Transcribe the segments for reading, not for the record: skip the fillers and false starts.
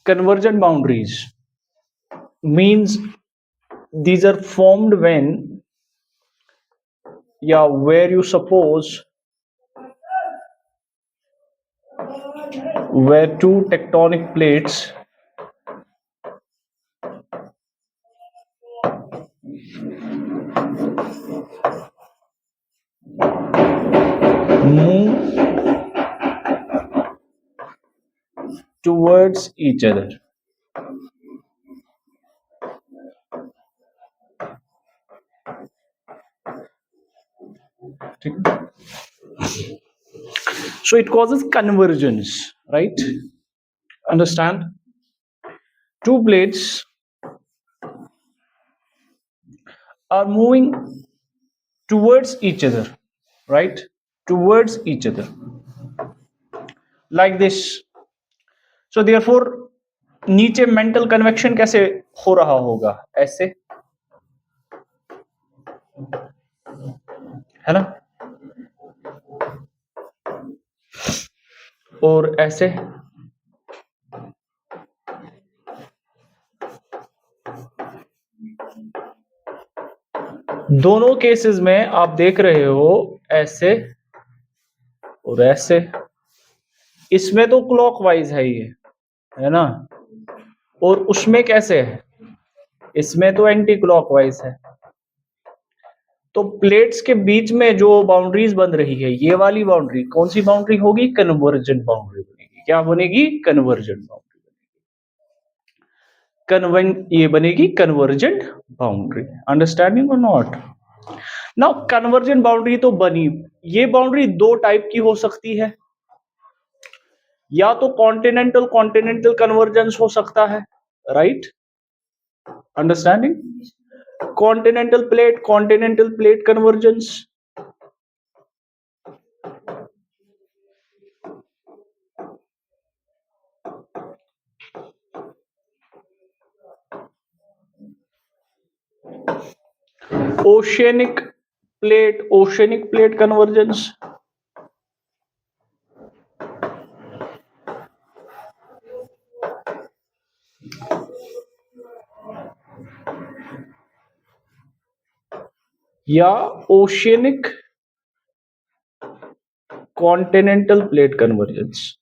Convergent boundaries means these are formed when, yeah, where you suppose where two tectonic plates move towards each other. So it causes convergence, right? Understand? Two plates are moving towards each other, right? Towards each other, like this. So therefore, नीचे mental convection कैसे हो रहा होगा? ऐसे, है ना? और ऐसे, दोनों केसेस में आप देख रहे हो ऐसे और ऐसे। इसमें तो क्लॉकवाइज है ये, है ना? और उसमें कैसे है? इसमें तो एंटी क्लॉकवाइज है। तो प्लेट्स के बीच में जो बाउंड्रीज बन रही है, ये वाली बाउंड्री कौन सी बाउंड्री होगी? कन्वर्जेंट बाउंड्री बनेगी। क्या बनेगी? Convergent boundary. ये बनेगी कन्वर्जेंट बाउंड्री। अंडरस्टैंडिंग और नॉट? नाउ कन्वर्जेंट बाउंड्री तो बनी। ये बाउंड्री दो टाइप की हो सकती है, या तो कॉन्टिनेंटल कॉन्टिनेंटल कन्वर्जेंस हो सकता है, right? Understanding? Continental plate convergence, oceanic plate convergence, या ओशियनिक कॉन्टिनेंटल प्लेट कन्वर्जेंस।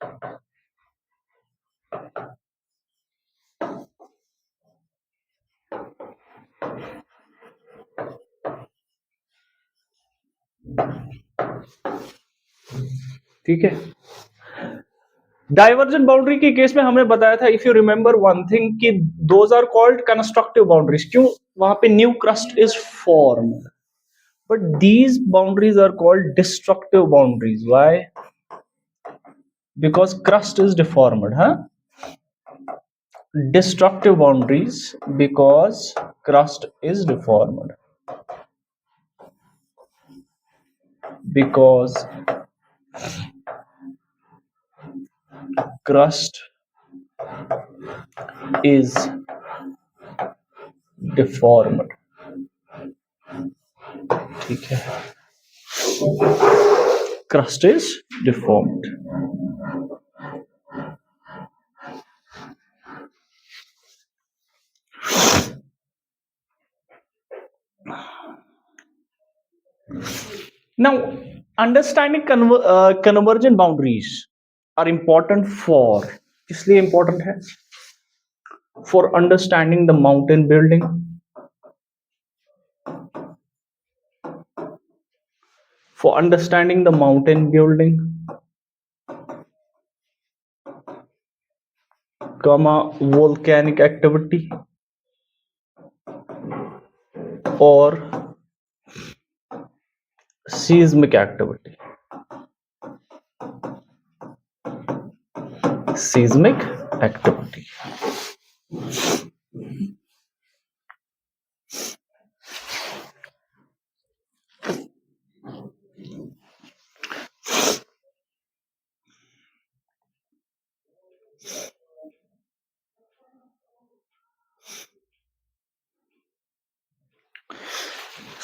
ठीक है? डाइवर्जेंट बाउंड्री के केस में हमने बताया था, if you remember one thing, कि those are called constructive boundaries. क्यों? वहां पे new crust is formed, but these boundaries are called destructive boundaries. Why? Because crust is deformed, huh? Destructive boundaries because crust is deformed, because crust is deformed. ठीक है? Crust is deformed. Now, understanding convergent boundaries are important for, इसलिए important है, for understanding the mountain building, for understanding the mountain building, comma, volcanic activity, or seismic activity. Seismic activity.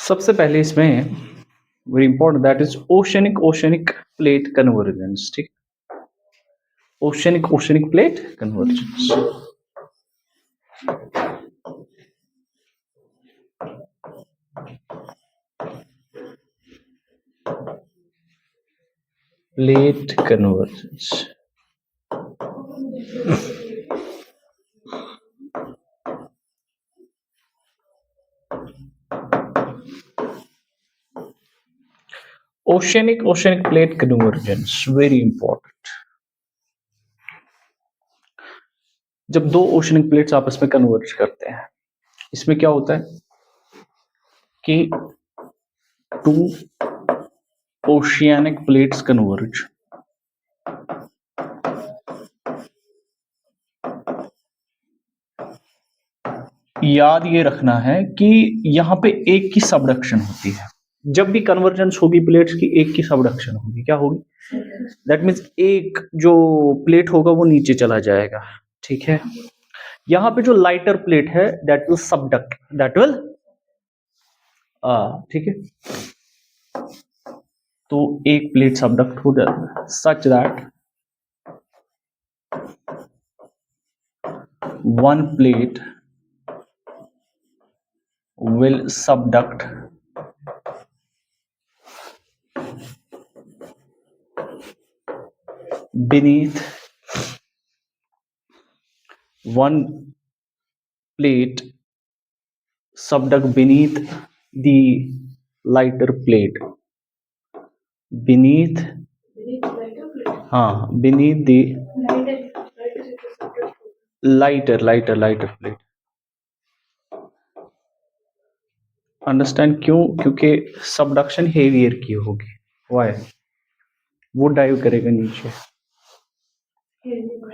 सबसे पहले इसमें very important, that is oceanic plate convergence. ठीक, oceanic plate convergence. Plate convergence. Oceanic plate convergence, very important. जब दो oceanic plates आपस में converge करते हैं, इसमें क्या होता है कि टू ओशियानिक प्लेट्स कन्वर्ज। याद ये रखना है कि यहां पे एक की सबडक्शन होती है। जब भी कन्वर्जेंस होगी प्लेट्स की, एक की सबडक्शन होगी। क्या होगी? दैट मीन्स एक जो प्लेट होगा वो नीचे चला जाएगा। ठीक है, यहां पे जो लाइटर प्लेट है that will subduct, that will ठीक है, तो एक प्लेट सबडक्ट हो जाता है such that one plate will subduct beneath one plate subduct beneath the lighter plate beneath beneath the lighter plate। Understand क्यों? क्योंकि सबडक्शन हेवियर की होगी। वाई? वो डाइव करेगा नीचे,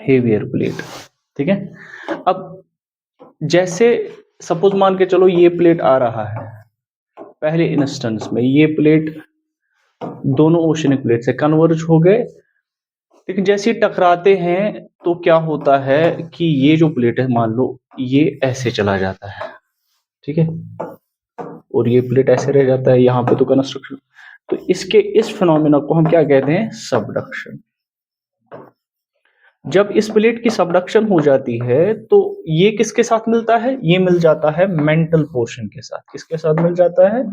हेवियर प्लेट। ठीक है, अब जैसे सपोज मान के चलो ये प्लेट आ रहा है, पहले इंस्टेंस में ये प्लेट दोनों ओशनिक प्लेट से कन्वर्ज हो गए, लेकिन जैसे ही टकराते हैं तो क्या होता है कि ये जो प्लेट है मान लो ये ऐसे चला जाता है, ठीक है, और ये प्लेट ऐसे रह जाता है। यहाँ पे तो कंस्ट्रक्शन, तो इसके इस फिनोमेना को हम क्या कहते हैं? सबडक्शन। जब इस प्लेट की सबडक्शन हो जाती है तो ये किसके साथ मिलता है? ये मिल जाता है मेंटल पोर्शन के साथ। किसके साथ मिल जाता है?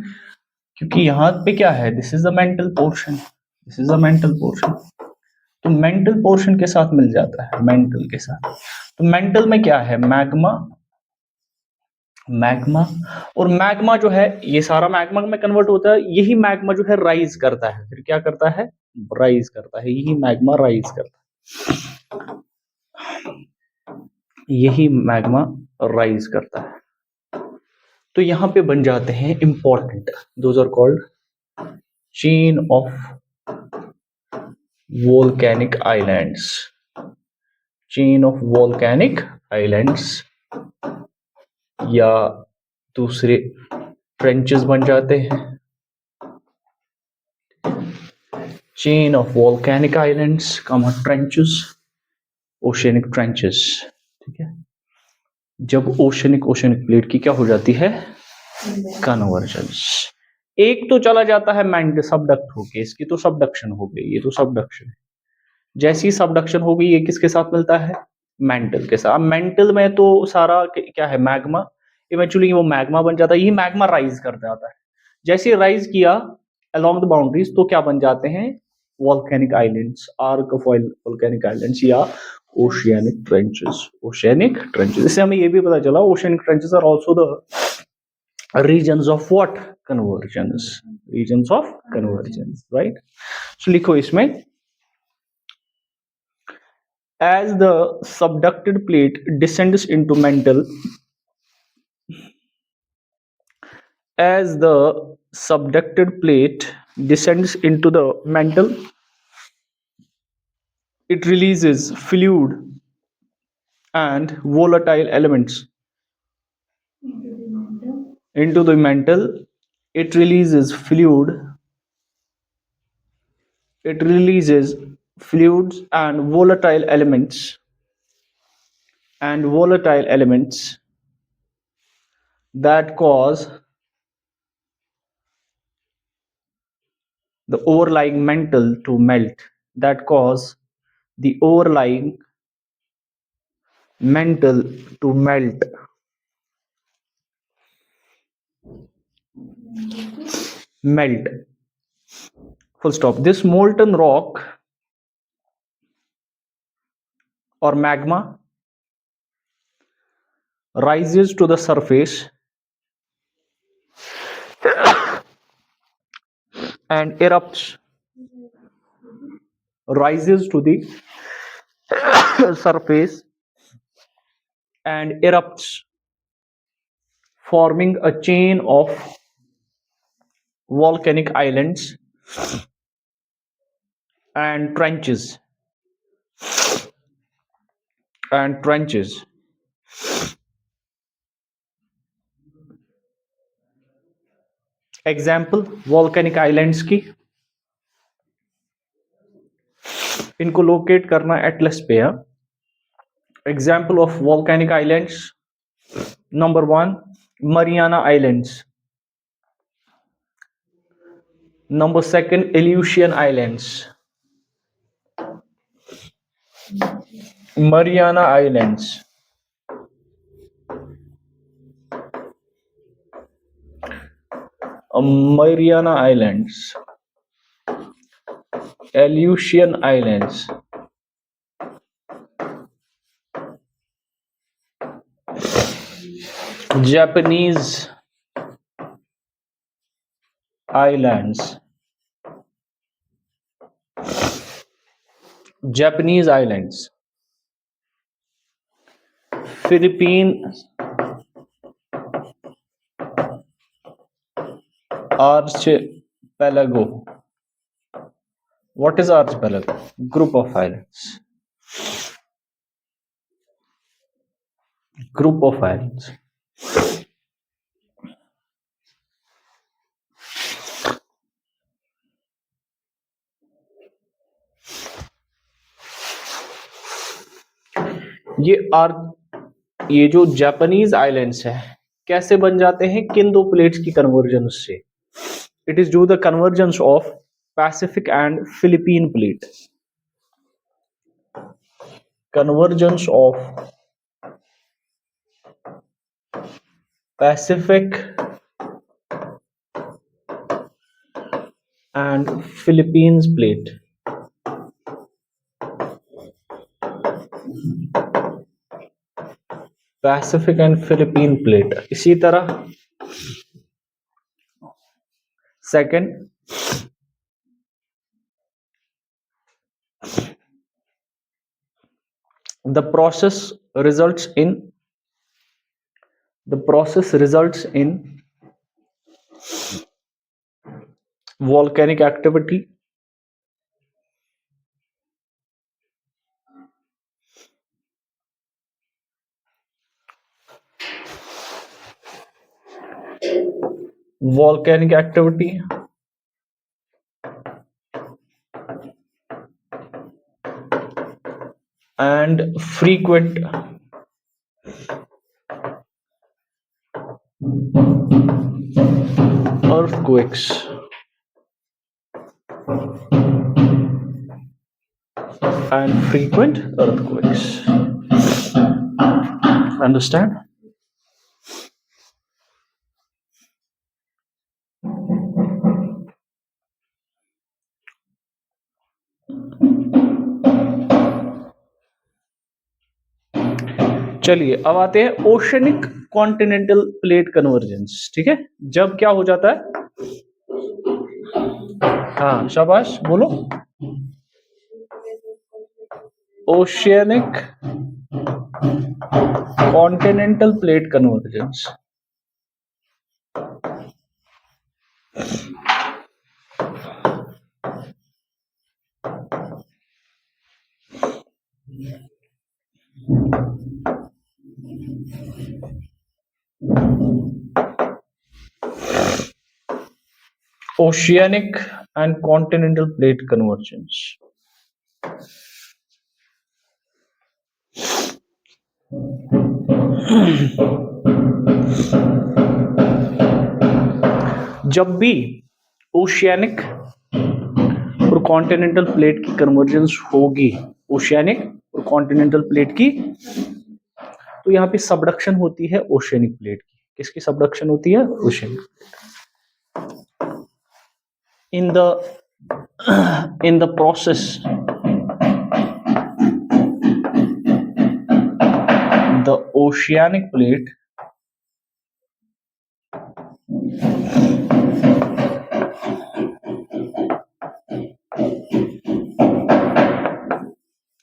क्योंकि यहाँ पे क्या है? This is the mental portion, this is the mental portion, तो मेंटल पोर्शन के साथ मिल जाता है, मेंटल के साथ। तो मेंटल में क्या है? मैग्मा, मैग्मा, और मैग्मा जो है ये सारा मैग्मा में कन्वर्ट होता है। यही मैग्मा जो है राइज करता है, फिर क्या करता है? राइज करता है, यही मैग्मा राइज करता है, यही मैग्मा राइज करता है। तो यहां पे बन जाते हैं important, those are called chain of volcanic islands, chain of volcanic islands, या दूसरे ट्रेंचेस बन जाते हैं, chain of volcanic islands comma trenches, oceanic trenches. ठीक है, जब ओशियनिक प्लेट की क्या हो जाती है? कन्वर्जेंस। एक तो चला जाता है मैंड सबडक्ट होके, इसकी तो सबडक्शन हो गई, ये तो सबडक्शन है। जैसी सबडक्शन हो गई ये किसके साथ मिलता है? मेंटल के साथ। मेंटल में तो सारा क्या है? मैग्मा। इवेंचुअली वो मैग्मा बन जाता है, यही मैग्मा राइज कर जाता है। जैसे राइज किया अलोंग द बाउंड्रीज तो क्या बन जाते हैं? Volcanic islands, arc of volcanic islands या ओशियनिक ट्रेंचेस, ओशियनिक ट्रेंचेस। इससे हमें ये भी पता चला oceanic trenches are also the regions of what? Convergence, regions of convergence, right. So लिखो इसमें, as the subducted plate descends into mantle, as the subducted plate descends into the mantle, it releases fluid and volatile elements into the mantle. It releases fluid, it releases fluids and volatile elements, and volatile elements that cause the overlying mantle to melt, that cause the overlying mantle to melt. Melt. Full stop. This molten rock or magma rises to the surface and erupts. Rises to the surface and erupts, forming a chain of volcanic islands and trenches. Example volcanic islands की, इनको locate करना Atlas पे है. Example of volcanic islands, number 1 Mariana islands, number 2 Aleutian islands, Mariana Islands, Mariana Islands, Aleutian Islands, Japanese Islands, Philippines archipelago. What is archipelago? Group of islands. ये जो Japanese islands है कैसे बन जाते हैं, किन दो प्लेट्स की कन्वर्जन से? It is due the convergence of Pacific and Philippine plate. Convergence of Pacific and Philippines plate. Pacific and Philippine plate. इसी तरह second, the process results in volcanic activity and frequent earthquakes. Understand? चलिए अब आते हैं oceanic continental plate convergence. ठीक है, जब क्या हो जाता है? हाँ शाबाश बोलो. Oceanic continental plate convergence. Oceanic and continental plate convergence. जब भी ओशियानिक और कॉन्टिनेंटल प्लेट की कन्वर्जेंस होगी ओशियानिक और कॉन्टिनेंटल प्लेट की। तो यहाँ पे सबडक्शन होती है ओशियानिक प्लेट की। किसकी सबडक्शन होती है? Oceanic. In the process the oceanic plate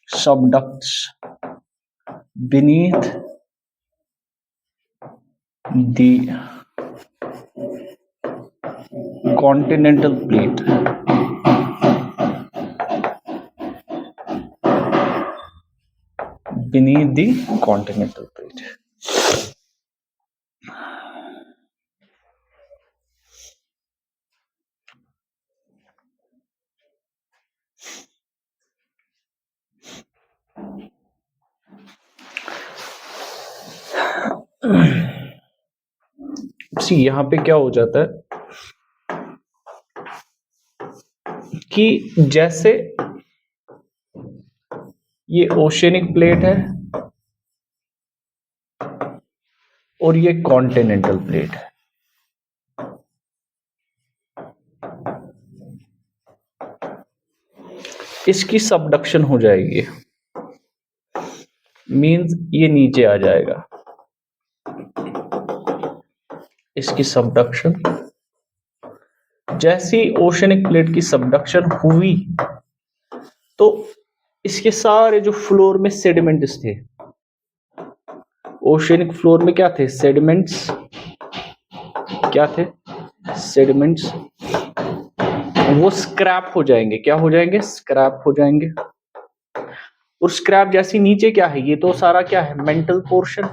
subducts beneath the continental plate. Beneath the continental plate. सी यहां पे क्या हो जाता है कि जैसे ये ओशियनिक प्लेट है और ये कॉन्टिनेंटल प्लेट है, इसकी सबडक्शन हो जाएगी, मींस ये नीचे आ जाएगा, इसकी सबडक्शन। जैसी ओशियनिक प्लेट की सबडक्शन हुई तो इसके सारे जो फ्लोर में सेडिमेंट्स थे, ओशियनिक फ्लोर में क्या थे? सेडिमेंट्स। क्या थे? सेडिमेंट्स। वो स्क्रैप हो जाएंगे। क्या हो जाएंगे? स्क्रैप हो जाएंगे। और स्क्रैप जैसी नीचे क्या है? ये तो सारा क्या है? Mental portion.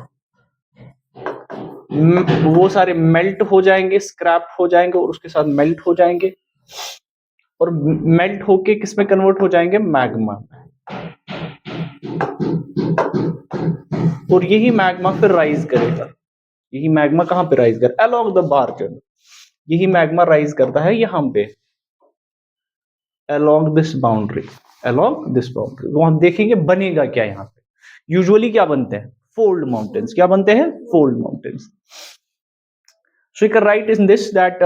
वो सारे मेल्ट हो जाएंगे, स्क्रैप हो जाएंगे और उसके साथ मेल्ट हो जाएंगे और मेल्ट होके किस में कन्वर्ट हो जाएंगे? मैग्मा में। और यही मैग्मा फिर राइज करेगा। यही मैग्मा कहां पे राइज कर? Along the margin. यही मैग्मा राइज करता है यहां पे, along this boundary. Along this boundary वो हम देखेंगे बनेगा क्या यहां पे। यूजुअली क्या बनते हैं? Fold mountains. क्या बनते हैं? Fold mountains. So you can write in this that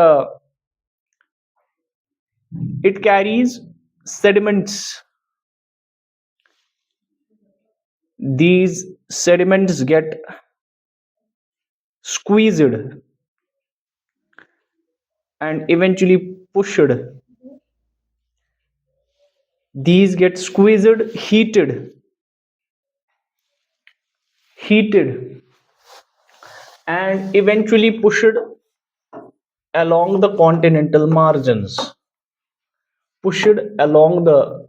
it carries sediments. These sediments get squeezed and eventually pushed. These get squeezed, heated and eventually pushed along the continental margins. Pushed along the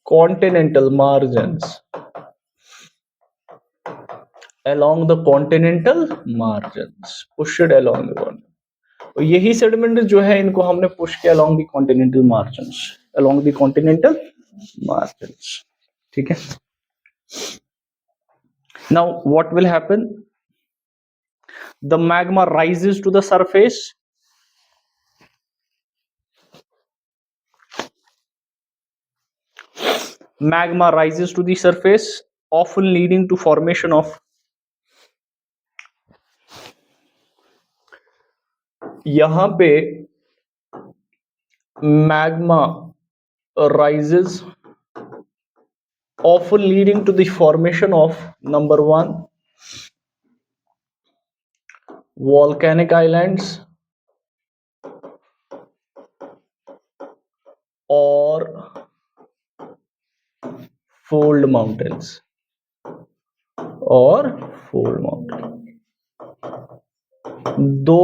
continental margins. Along the continental margins. Pushed along the continental. और यही sediment जो है इनको हमने push किया along the continental margins. Along the continental margins. ठीक है? Now what will happen? The magma rises to the surface. Magma rises to the surface, often leading to formation of यहां पे magma rises, often leading to the formation of number 1 volcanic islands or fold mountains. और fold mountain. दो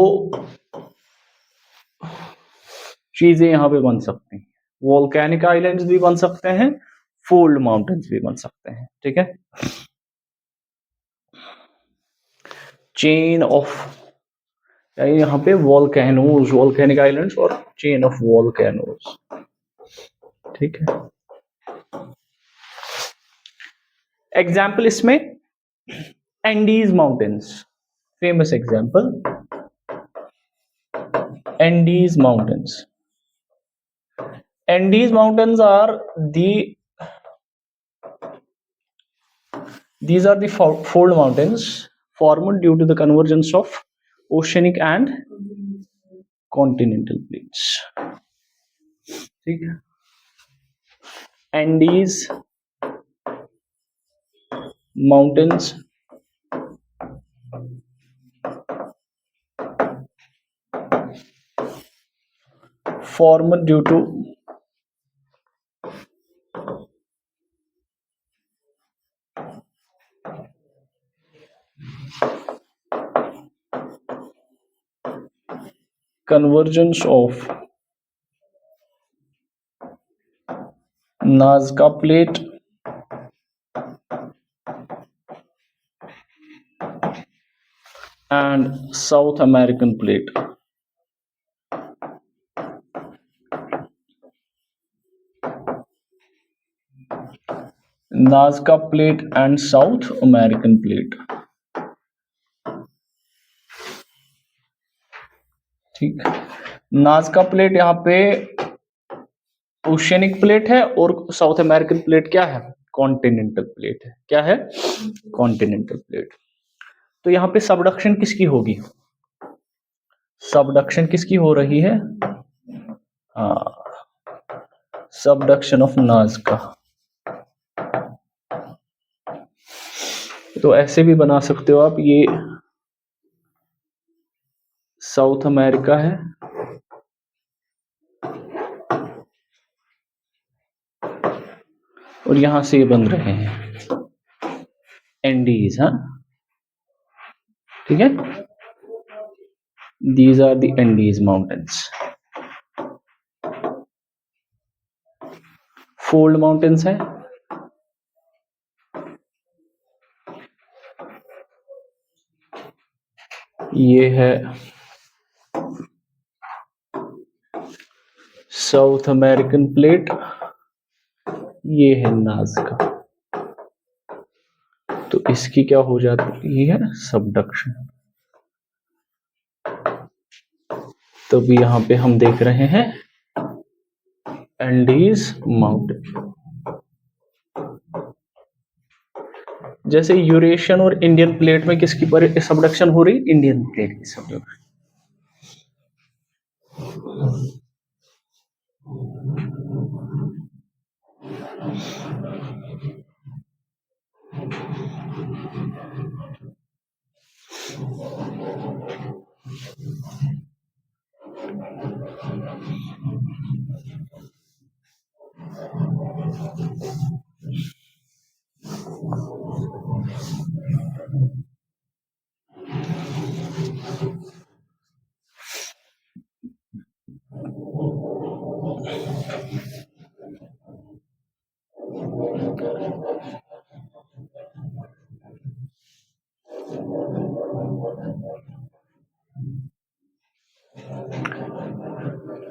चीजें यहां पे बन सकती हैं, वोल्केनिक आइलैंड्स भी बन सकते हैं, फोल्ड माउंटेन्स भी बन सकते हैं। ठीक है? चेन ऑफ, यहां पे वोल्केनोज, वोल्केनिक आइलैंड्स और चेन ऑफ वोल्केनोज। ठीक है? एग्जाम्पल इसमें Andes mountains. famous example, Andes Mountains. Andes Mountains are these are the fold mountains formed due to the convergence of oceanic and continental plates. ठीक है, Andes Mountains formed due to convergence of Nazca Plate and South American Plate. Nazca Plate and South American Plate. ठीक, Nazca plate यहाँ पे oceanic plate है और south American plate क्या है, continental plate है। क्या है, कॉन्टिनेंटल प्लेट। तो यहाँ पे सबडक्शन किसकी होगी, सबडक्शन किसकी हो रही है, सबडक्शन ऑफ नाज़का। तो ऐसे भी बना सकते हो आप, ये साउथ अमेरिका है और यहां से ये बन रहे हैं एंडीज। हाँ ठीक है, these are the Andes mountains. Fold mountains है, ये है साउथ अमेरिकन प्लेट, ये है नाज़का। तो इसकी क्या हो जाती है, सबडक्शन। तो भी यहां पे हम देख रहे हैं एंडीज माउंटेन। जैसे यूरेशियन और इंडियन प्लेट में किसकी सबडक्शन हो रही, इंडियन प्लेट की सबडक्शन।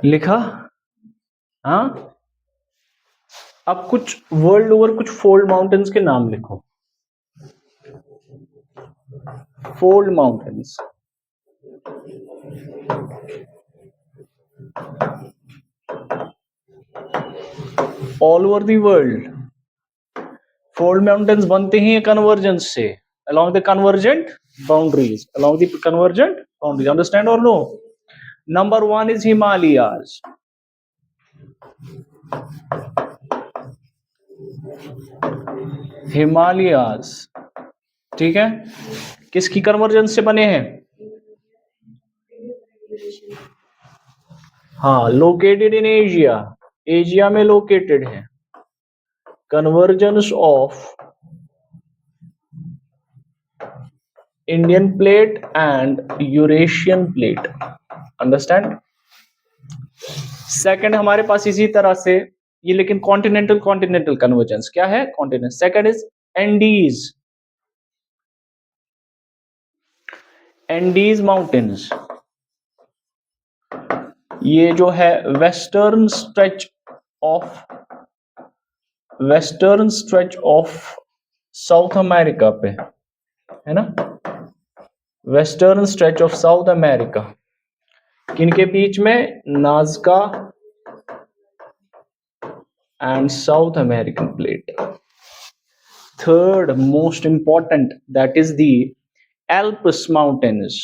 लिखा, हाँ। अब कुछ वर्ल्ड ओवर कुछ फोल्ड माउंटेन्स के नाम लिखो। Fold mountains, all over the world. Fold mountains बनते ही कन्वर्जेंस से, along the convergent boundaries, along the convergent boundaries. Understand or no? Number one is Himalayas. Himalayas, ठीक है, किसकी कन्वर्जेंस से बने हैं, हाँ, लोकेटेड इन एशिया, एशिया में लोकेटेड है। Convergence of Indian plate and Eurasian plate. Understand. Second हमारे पास इसी तरह से ये, लेकिन कॉन्टिनेंटल कॉन्टिनेंटल कन्वर्जेंस क्या है, continent. Second is Andes, Andes mountains. ये जो है western stretch of south America पे है ना, western stretch of south America, किनके बीच में? Nazca and south American plate. Third most important, that is the Alps mountains.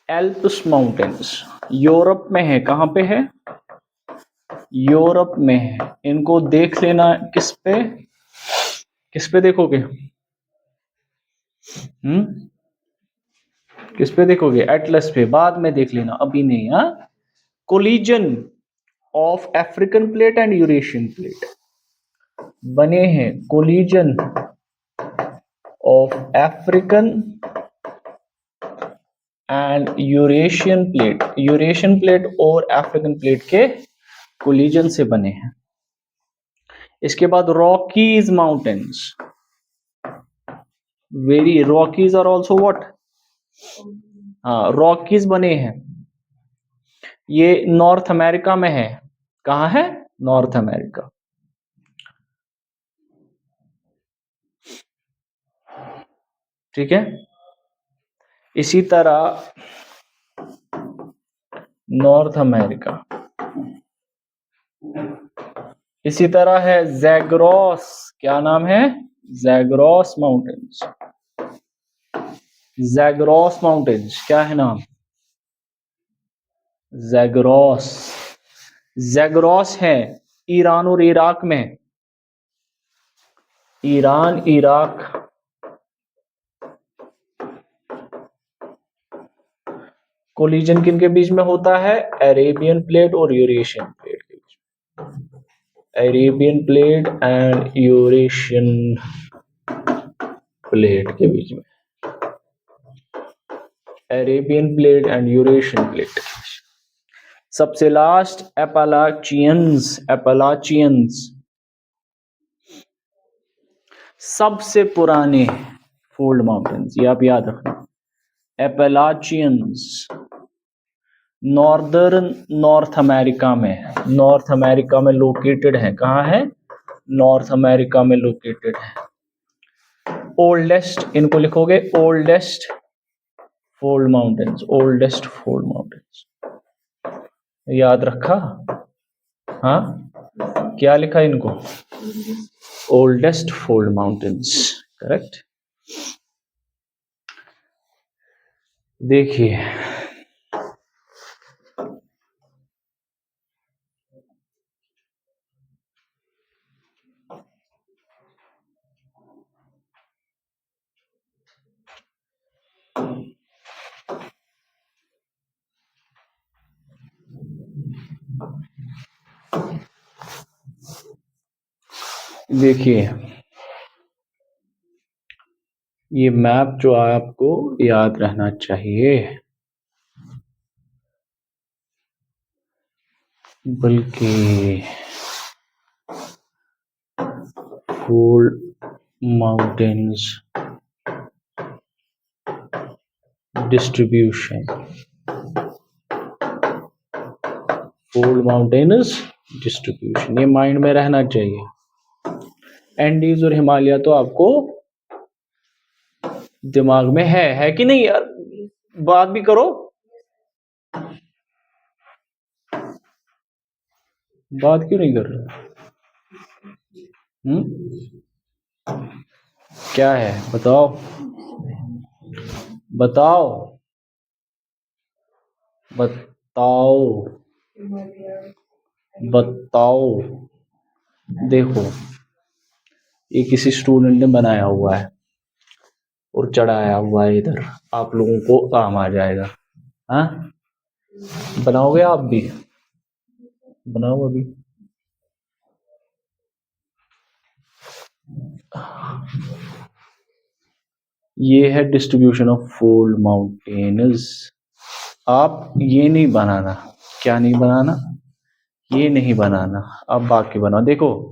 Alps mountains Europe में है. कहां पे है? यूरोप में है. इनको देख लेना. किस पे? किस पे देखोगे? किस पे देखोगे? एटलस पे. बाद में देख लेना, अभी नहीं. हाँ, collision of African plate and Eurasian plate बने हैं. Collision of African and Eurasian plate, Eurasian plate और अफ्रीकन प्लेट के कोलिजन से बने हैं. इसके बाद Rockies mountains. Very Rockies are also what? हाँ, रॉकीज बने हैं. ये नॉर्थ अमेरिका में है. कहाँ है? North America. ठीक है. इसी तरह नॉर्थ अमेरिका. इसी तरह है जैग्रोस. क्या नाम है? Zagros mountains. जैग्रोस माउंटेन्स क्या है नाम? जैग्रोस. जैग्रोस है ईरान और इराक में. Iran, Iraq. कोलिजन किन के बीच में होता है? अरेबियन प्लेट और यूरेशियन प्लेट के बीच में. Arabian plate and Eurasian plate के बीच में. Arabian plate and Eurasian plate. सबसे लास्ट एपालाचियंस. एपालाचियंस सबसे पुराने फोल्ड माउंटेन्स, ये आप याद रखना. एपालाचियंस नॉर्दर्न नॉर्थ अमेरिका में, नॉर्थ अमेरिका में लोकेटेड है. कहाँ है? नॉर्थ अमेरिका में लोकेटेड है. ओल्डेस्ट, इनको लिखोगे oldest fold mountains. Oldest fold mountains याद रखा? हाँ, क्या लिखा इनको? Oldest fold mountains. करेक्ट. देखिए, देखिए ये मैप जो आपको याद रहना चाहिए, बल्कि fold mountains distribution. Fold mountains distribution ये माइंड में रहना चाहिए. एंडीज और हिमालय तो आपको दिमाग में है कि नहीं यार? बात भी करो. बात क्यों नहीं कर रहे? क्या है? बताओ, बताओ, बताओ, बताओ. देखो, ये किसी स्टूडेंट ने बनाया हुआ है और चढ़ाया हुआ है इधर. आप लोगों को काम आ जाएगा. हाँ, बनाओगे आप भी? बनाओ अभी. ये है डिस्ट्रीब्यूशन ऑफ फोल्ड माउंटेन्स. आप ये नहीं बनाना. क्या नहीं बनाना? ये नहीं बनाना. अब बाकी बनाओ. देखो,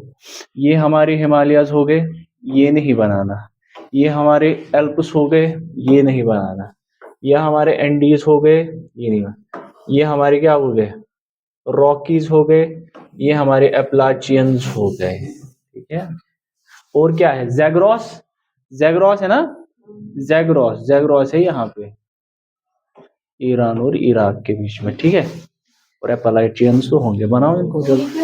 ये हमारे हिमालयाज हो गए, ये नहीं बनाना. ये हमारे एल्प्स हो गए, ये नहीं बनाना. ये हमारे एंडीज हो गए, ये नहीं बनाना. ये हमारे क्या हो गए? रॉकीज हो गए. ये हमारे एप्लाचियंस हो गए. ठीक है. और क्या है, जैग्रॉस, जैग्रॉस है ना, जैग्रॉस, जैग्रॉस है यहाँ पे ईरान और इराक के बीच में, ठीक है। और एपलाइटियंस तो होंगे, बनाओ इनको जल्दी।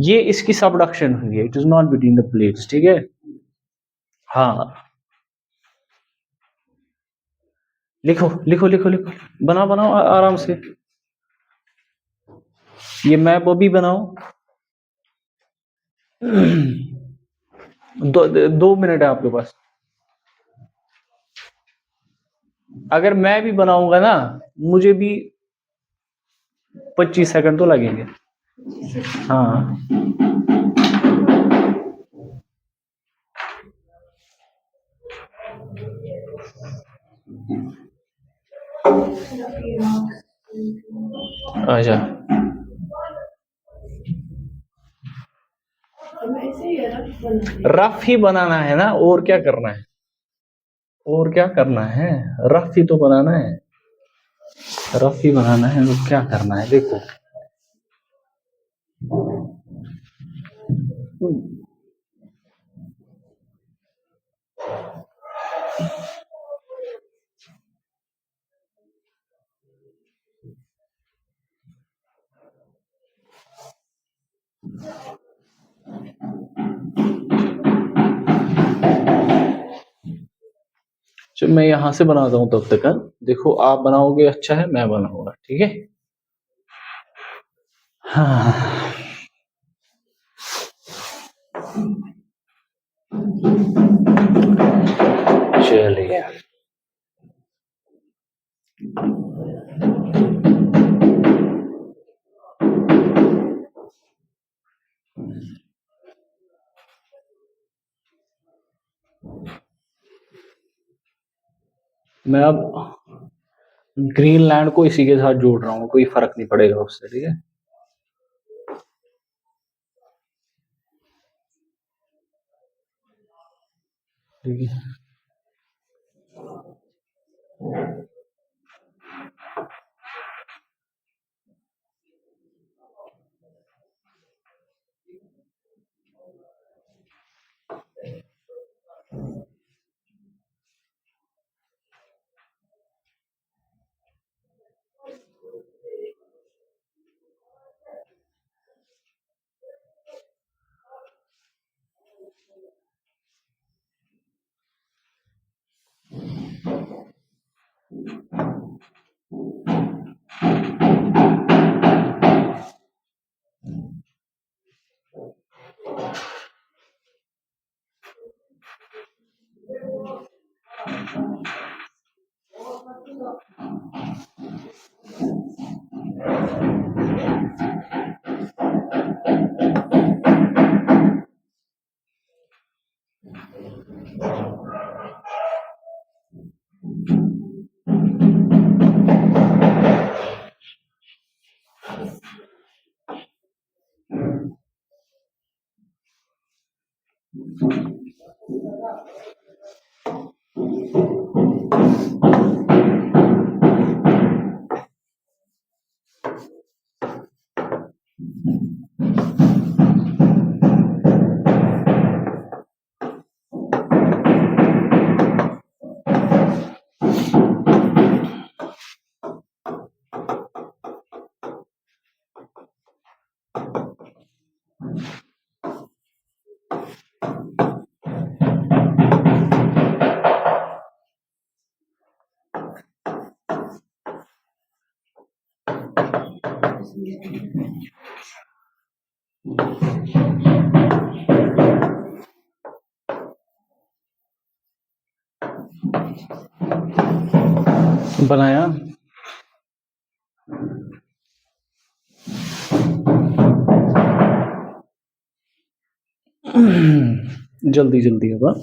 ये इसकी सबडक्शन हुई है, it is not between the plates, ठीक है। हाँ लिखो लिखो लिखो लिखो, बनाओ बनाओ आराम से, ये मैप अभी बनाओ। 2 मिनट है आपके पास। अगर मैं भी बनाऊंगा ना, मुझे भी 25 सेकंड तो लगेंगे। हाँ अच्छा, रफ ही बनाना है ना, और क्या करना है, और क्या करना है, रफ ही तो बनाना है, रफ ही बनाना है, तो क्या करना है देखो। जब मैं यहां से बनाता हूं तब तक देखो, आप बनाओगे अच्छा है, मैं बनाऊंगा, ठीक है। हाँ चलिए, मैं अब ग्रीनलैंड को इसी के साथ जोड़ रहा हूँ, कोई फर्क नहीं पड़ेगा उससे, ठीक है। ठीक है, बनाया। जल्दी जल्दी होगा।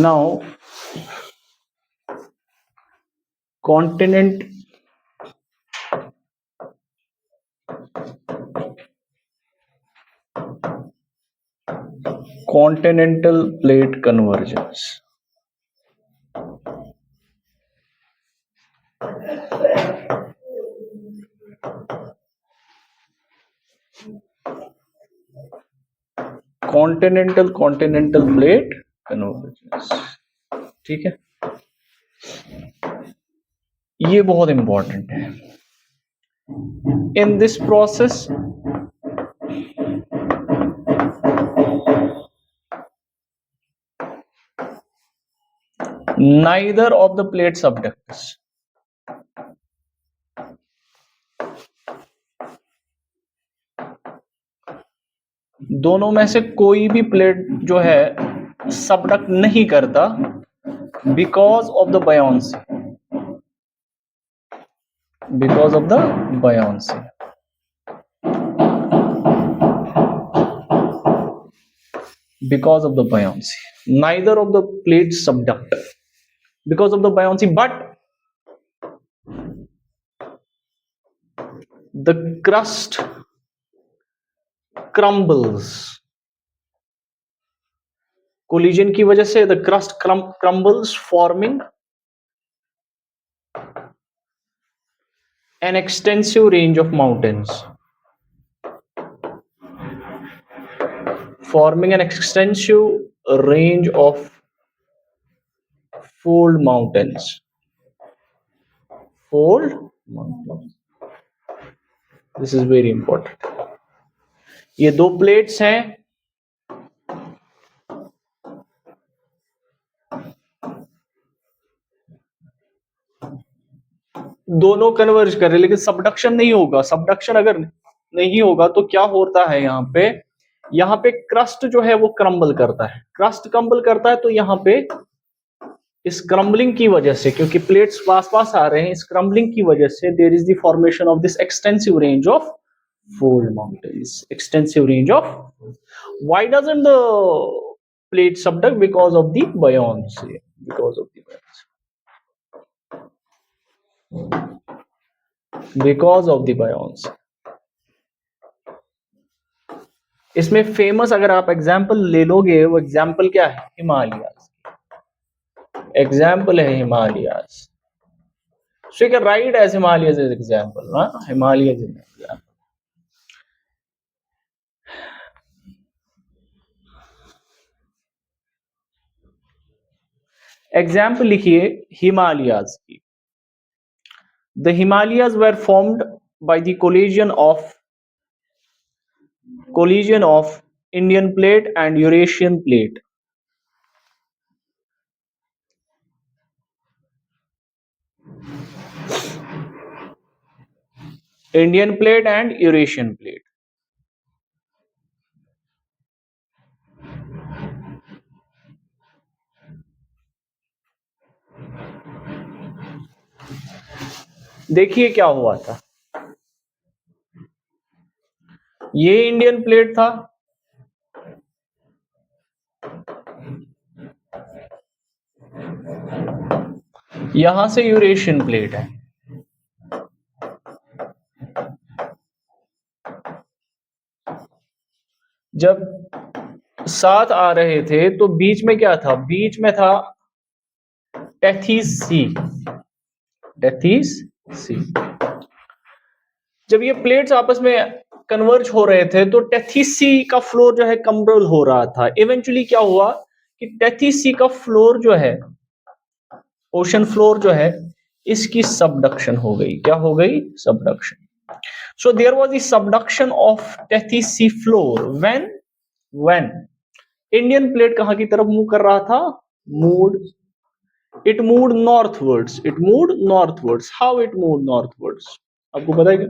Now, continental plate convergence. continental plate convergence. ठीक है, ये बहुत इंपॉर्टेंट है. In this process, neither of the plate subducts, दोनों में से कोई भी प्लेट जो है सबडक्ट नहीं करता because of the buoyancy. Because of the buoyancy. Because of the buoyancy. Neither of the plates subduct because of the buoyancy, but the crust crumbles. Collision की वजह से the crust crumbles, forming an extensive range of mountains. Forming an extensive range of fold mountains. Fold mountains. This is very important. ये दो plates हैं, दोनों converge कर रहे, लेकिन सबडक्शन नहीं होगा. सबडक्शन अगर नहीं होगा तो क्या होता है, यहाँ पे क्रस्ट जो है वो क्रम्बल करता है. क्रस्ट क्रम्बल करता है तो यहाँ पे इस क्रम्बलिंग की वजह से, क्योंकि प्लेट्स पास पास आ रहे हैं, इस क्रम्बलिंग की वजह से there is the formation of this extensive range of fold mountains. Extensive range of. Why doesn't the plate subduct? Because of the buoyancy. Because of the buoyancy. Because of the buoyancy. इसमें famous अगर आप example ले लोगे, वो example क्या है? Himalayas. Example है Himalayas. So you can write as Himalayas as example. Himalayas is example. Example लिखिए हिमालयाज की. The Himalayas were formed by the collision of Indian plate and Eurasian plate. Indian plate and Eurasian plate. देखिए क्या हुआ था, ये Indian plate था, यहां से यूरेशियन प्लेट है. जब साथ आ रहे थे तो बीच में क्या था? बीच में था टेथीस सी. टेथीस सी. जब ये प्लेट्स आपस में कन्वर्ज हो रहे थे तो टेथीस सी का फ्लोर जो है कंट्रोल हो रहा था. इवेंचुअली क्या हुआ कि टेथीस सी का फ्लोर जो है, ओशन फ्लोर जो है, इसकी सबडक्शन हो गई, क्या हो गई? Subduction. So there was the subduction of Tethys Sea floor when Indian plate कहाँ की तरफ मूव कर रहा था? It moved northwards. It moved northwards. How it moved northwards? आपको पता है क्या?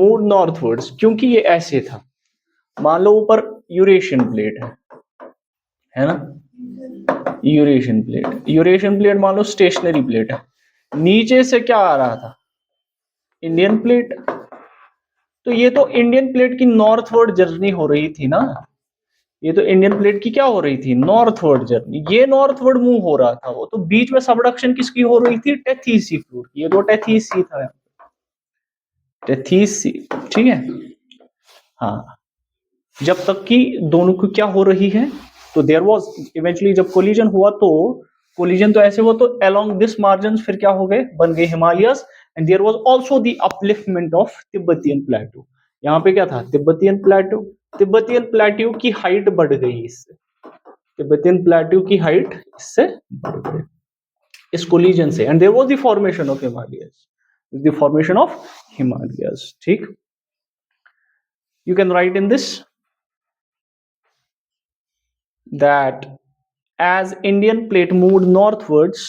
Moved northwards क्योंकि ये ऐसे था. मान लो ऊपर यूरेशियन प्लेट है ना? यूरेशियन प्लेट मान लो स्टेशनरी प्लेट है. नीचे से क्या आ रहा था? Indian plate. तो ये तो इंडियन प्लेट की नॉर्थवर्ड जर्नी हो रही थी ना. ये तो इंडियन प्लेट की क्या हो रही थी? Northward journey. ये नॉर्थवर्ड मूव हो रहा था. वो तो बीच में सबडक्शन किसकी हो रही थी? टेथीस सी फ्लोर की. ये तो टेथीस सी था, टेथीस सी. ठीक है. हाँ, जब तक कि दोनों की क्या हो रही है, तो देयर वाज इवेंचुअली जब कोलिजन हुआ तो ऐसे हुआ तो अलोंग दिस मार्जिन फिर क्या हो गए? बन गए Himalayas. And there was also the upliftment of Tibetan plateau. यहाँ पे क्या था? तिब्बतियन प्लेट्यू की हाइट बढ़ गई इससे. तिब्बतियन प्लेट्यू की हाइट इससे बढ़ गई इस कोलिजन से. And there was the formation of Himalayas. ठीक. You can write in this that as Indian plate moved northwards,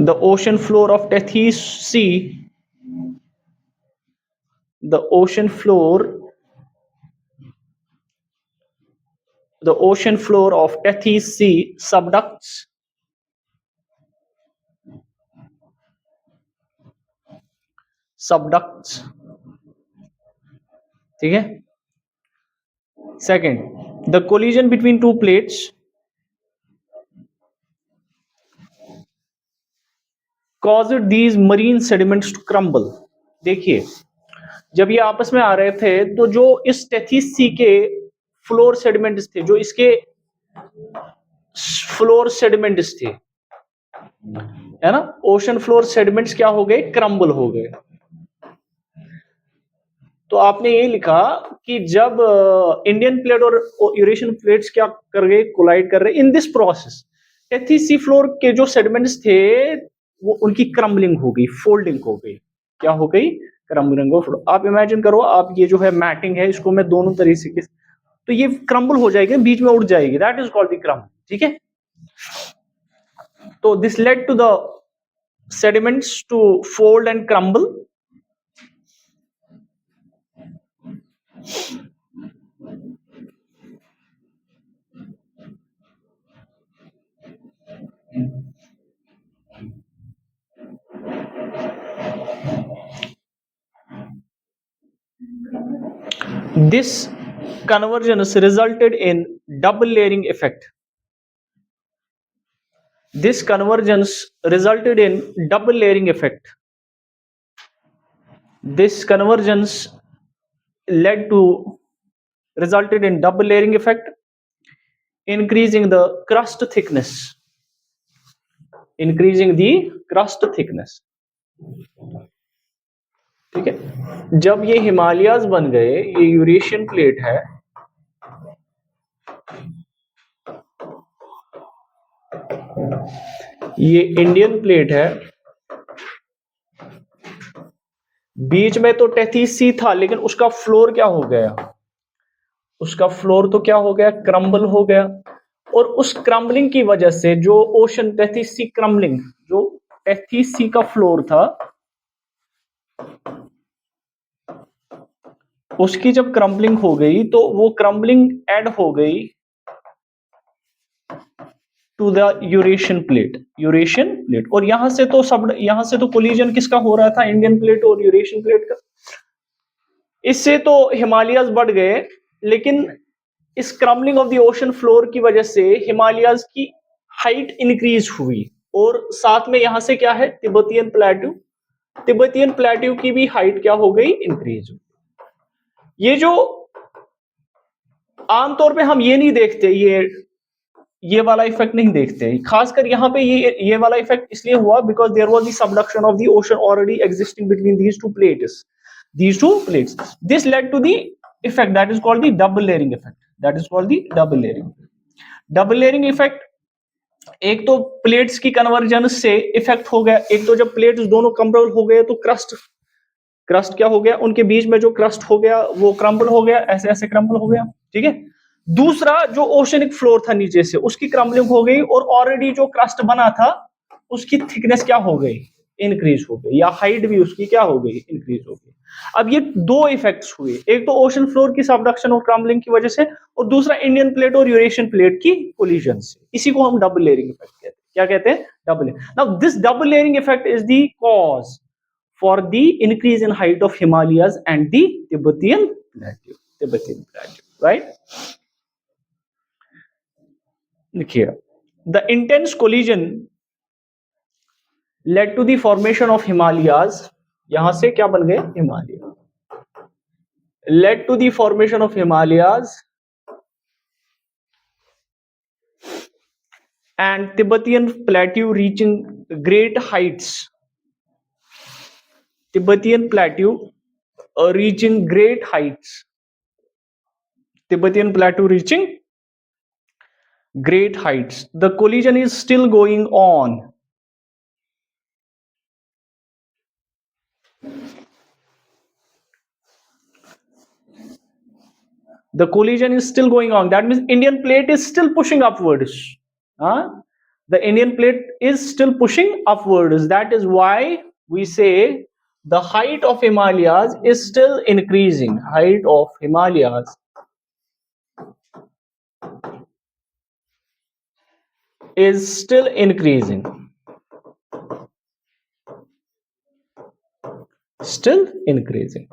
the ocean floor of Tethys Sea, the ocean floor of Tethys Sea subducts ठीक है. Second, the collision between two plates caused these marine sediments to crumble. देखिए, जब ये आपस में आ रहे थे तो जो इस टेथीस सी के फ्लोर सेडिमेंट्स थे, जो इसके फ्लोर सेडिमेंट्स थे, है ना, ओशन फ्लोर सेडिमेंट्स क्या हो गए? क्रम्बल हो गए. तो आपने ये लिखा कि जब इंडियन प्लेट और यूरेशियन प्लेट्स क्या कर गए? कोलाइड कर रहे. In this process Tethys sea floor के जो सेडिमेंट्स थे वो उनकी क्रम्बलिंग हो गई, फोल्डिंग हो गई. क्या हो गई? Crumbling of. आप इमेजिन करो, आप ये जो है मैटिंग है, इसको मैं दोनों तरीके से, तो ये क्रम्बल हो जाएगी, बीच में उड़ जाएगी. That is called the crumble. ठीक है. तो this led to the sediments to fold and crumble. This convergence resulted in double layering effect. This convergence resulted in double layering effect. This convergence resulted in double layering effect, increasing the crust thickness. ठीक है. जब ये हिमालयाज बन गए, ये Eurasian plate है, ये Indian plate है, बीच में तो टेथीस सी था, लेकिन उसका फ्लोर क्या हो गया? उसका फ्लोर तो क्या हो गया? क्रम्बल हो गया. और उस क्रम्बलिंग की वजह से जो ओशन टेथीस सी क्रम्बलिंग, जो टेथीस सी का फ्लोर था, उसकी जब क्रम्बलिंग हो गई तो वो क्रम्बलिंग ऐड हो गई टू द यूरेशियन प्लेट. और यहां से तो कोलिजन किसका हो रहा था? इंडियन प्लेट और यूरेशियन प्लेट का. इससे तो हिमालयाज बढ़ गए, लेकिन इस crumbling of the ocean floor की वजह से हिमालयाज की हाइट इंक्रीज हुई. और साथ में यहां से क्या है? तिब्बतियन प्लेट्यू की भी हाइट क्या हो गई? इंक्रीज. ये जो आमतौर पे हम ये नहीं देखते, ये वाला इफेक्ट नहीं देखते. खासकर यहाँ पे ये वाला इफेक्ट इसलिए हुआ because there was the subduction of the ocean already existing between these two plates. This led to the effect that is called the double layering effect. That is called the double layering. Double layering effect, एक तो plates की conversion से effect हो गया, एक तो जब plates दोनों क्रम्बल हो गए तो क्रस्ट क्रस्ट क्या हो गया, उनके बीच में जो क्रस्ट हो गया वो क्रम्बल हो गया, ऐसे ऐसे क्रम्बल हो गया, ठीक है। दूसरा जो ओशनिक फ्लोर था नीचे से उसकी क्रम्बलिंग हो गई, और ऑलरेडी जो क्रस्ट बना था उसकी थिकनेस क्या हो गई, इंक्रीज हो गई, या हाइट भी उसकी क्या हो गई, इंक्रीज हो गई। अब ये दो इफेक्ट्स हुए, एक तो ओशन फ्लोर की सबडक्शन और क्रम्बलिंग की वजह से, और दूसरा इंडियन प्लेट और यूरेशियन प्लेट की कोलिजन से। इसी को हम डबल लेयरिंग इफेक्ट कहते हैं। क्या कहते हैं, double layering. Now this double layering effect is the cause for the increase in height of Himalayas and the Tibetan plateau, right? Here, the intense collision led to the formation of Himalayas. यहां से क्या बन गए, Himalaya, led to the formation of Himalayas and Tibetan plateau reaching great heights. Tibetan plateau reaching great heights. Tibetan plateau reaching great heights. The collision is still going on. The collision is still going on. That means Indian plate is still pushing upwards. The Indian plate is still pushing upwards. That is why we say the height of Himalayas is still increasing. Height of Himalayas is still increasing. Still increasing.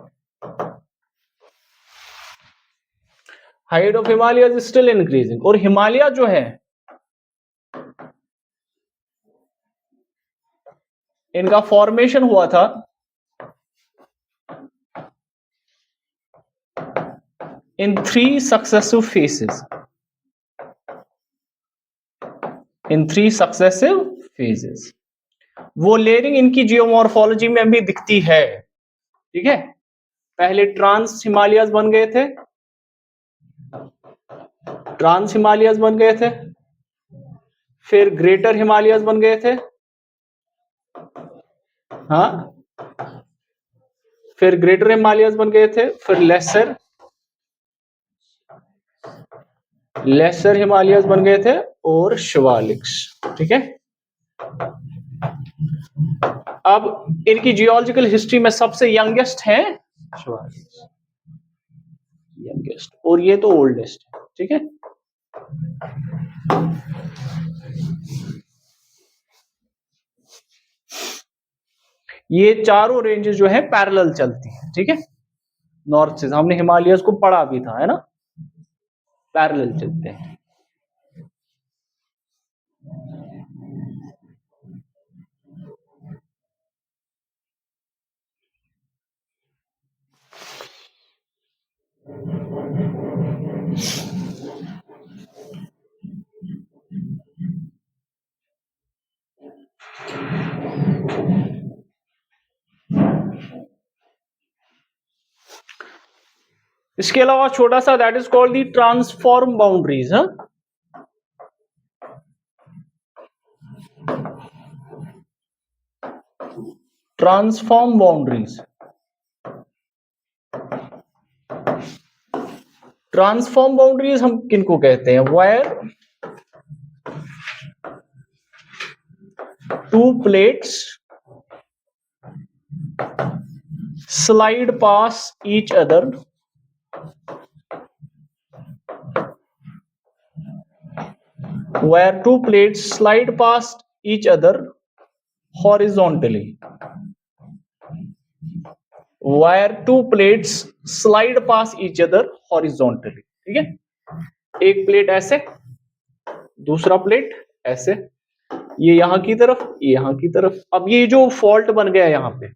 Height of Himalayas is still increasing. और हिमालय जो है, इनका formation हुआ था in 3 successive phases. In 3 successive phases. वो layering इनकी geomorphology में भी दिखती है, ठीक है। पहले ट्रांस हिमालयस बन गए थे, ट्रांस हिमालयस बन गए थे, फिर ग्रेटर हिमालयस बन गए थे, हाँ, फिर ग्रेटर हिमालयस बन गए थे, फिर लेसर हिमालयस बन गए थे, और शिवालिक्स, ठीक है। अब इनकी जियोलॉजिकल हिस्ट्री में सबसे यंगेस्ट है शिवालिक्स, यंगेस्ट, और ये तो ओल्डेस्ट है, ठीक है। ये चारों रेंजेस जो है पैरेलल चलती है, ठीक है, नॉर्थ से। हमने हिमालयस को पढ़ा भी था, है ना, पैरेलल चलते हैं। इसके अलावा छोटा सा, that is called the transform boundaries. Transform boundaries, transform boundaries हम किनको कहते हैं, where two plates slide past each other where two plates slide past each other horizontally, where two plates slide past each other horizontally, ठीक है। एक plate ऐसे, दूसरा plate ऐसे, ये यहां की तरफ, ये यहां की तरफ। अब ये जो फॉल्ट बन गया यहां पे,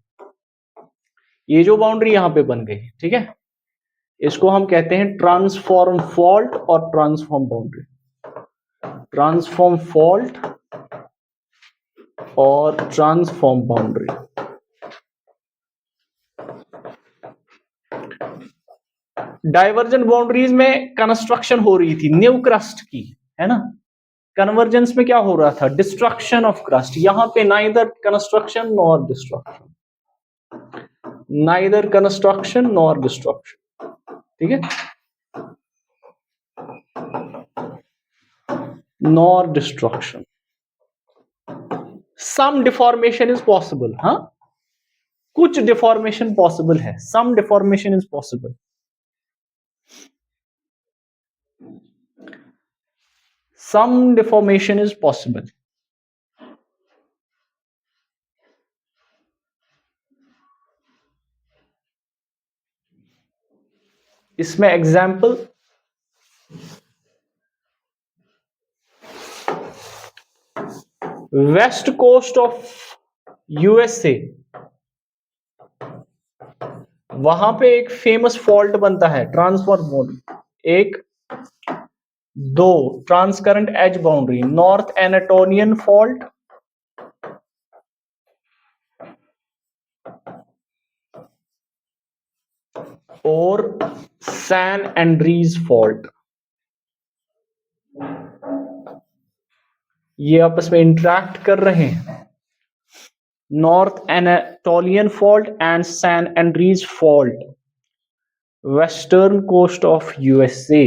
ये जो बाउंड्री यहां पे बन गई, ठीक है, इसको हम कहते हैं ट्रांसफॉर्म फॉल्ट और ट्रांसफॉर्म बाउंड्री। ट्रांसफॉर्म फॉल्ट और ट्रांसफॉर्म बाउंड्री। डाइवर्जेंट बाउंड्रीज में कंस्ट्रक्शन हो रही थी न्यू क्रस्ट की, है ना। कन्वर्जेंस में क्या हो रहा था, डिस्ट्रक्शन ऑफ क्रस्ट। यहां पे neither construction nor destruction, neither construction nor destruction, ठीक है, nor destruction. Some deformation is possible, हाँ, कुछ डिफॉर्मेशन पॉसिबल है, some deformation is possible. Some deformation is possible. इसमें example, west coast of USA, वहां पे एक फेमस फॉल्ट बनता है ट्रांसफॉर्म, एक दो transcurrent edge boundary, north Anatolian fault और सैन एंड्रीज फॉल्ट। ये आपस में इंटरैक्ट कर रहे हैं, north Anatolian fault and San Andreas fault, western coast of USA,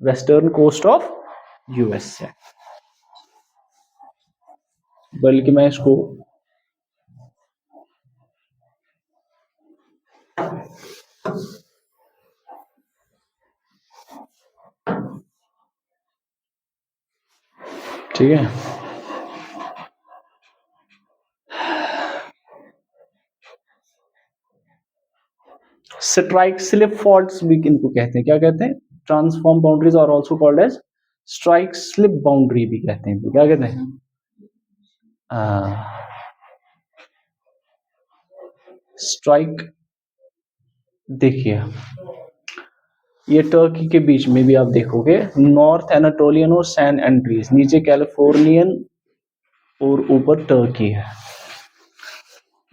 western coast of USA. बल्कि मैं इसको ठीक है, स्ट्राइक स्लिप फॉल्ट्स भी इनको कहते हैं, क्या कहते हैं, transform boundaries are also called as strike slip boundary भी कहते हैं, क्या कहते हैं, स्ट्राइक। देखिए ये टर्की के बीच में भी आप देखोगे, नॉर्थ एनाटोलियन और सैन एंड्रीज, नीचे कैलिफोर्नियन और ऊपर टर्की है,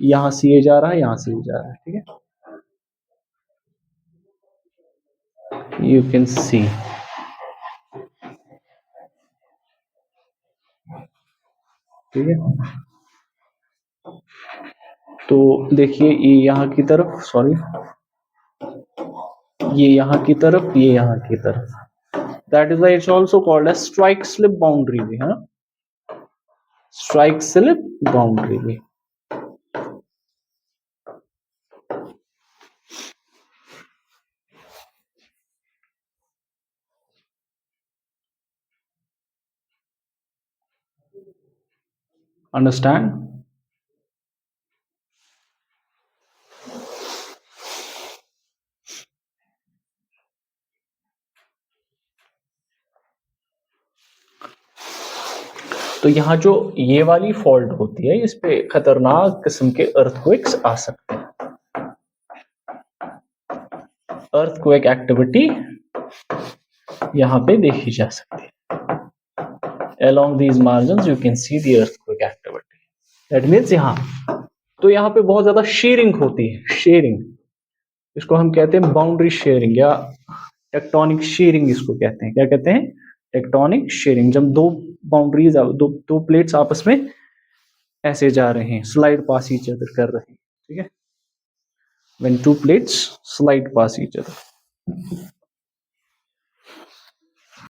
यहां से ये जा रहा है, यहां से ये जा रहा है, ठीक है, यू कैन सी। ठीक है, तो देखिए ये यहाँ की तरफ, सॉरी, ये यहाँ की तरफ, ये यहाँ की तरफ, that is why it's also called as strike slip boundary भी, है ना, स्ट्राइक स्लिप बाउंड्री भी। अंडरस्टैंड। तो यहाँ जो ये वाली फॉल्ट होती है, इस पे खतरनाक किस्म के अर्थक्वेक्स आ सकते हैं, अर्थक्वेक एक्टिविटी यहाँ पे देखी जा सकती है। Along these margins you can see the earthquake activity. That means यहाँ, तो यहाँ पे बहुत ज्यादा शेयरिंग होती है, शेयरिंग, इसको हम कहते हैं बाउंड्री शेयरिंग या टेक्टोनिक शेयरिंग, इसको कहते हैं, क्या कहते हैं, टेक्टोनिक शेयरिंग। जब दो बाउंड्रीज, दो प्लेट्स आपस में ऐसे जा रहे हैं, स्लाइड पास ईच अदर कर रहे हैं, ठीक है, when two plates slide past each other।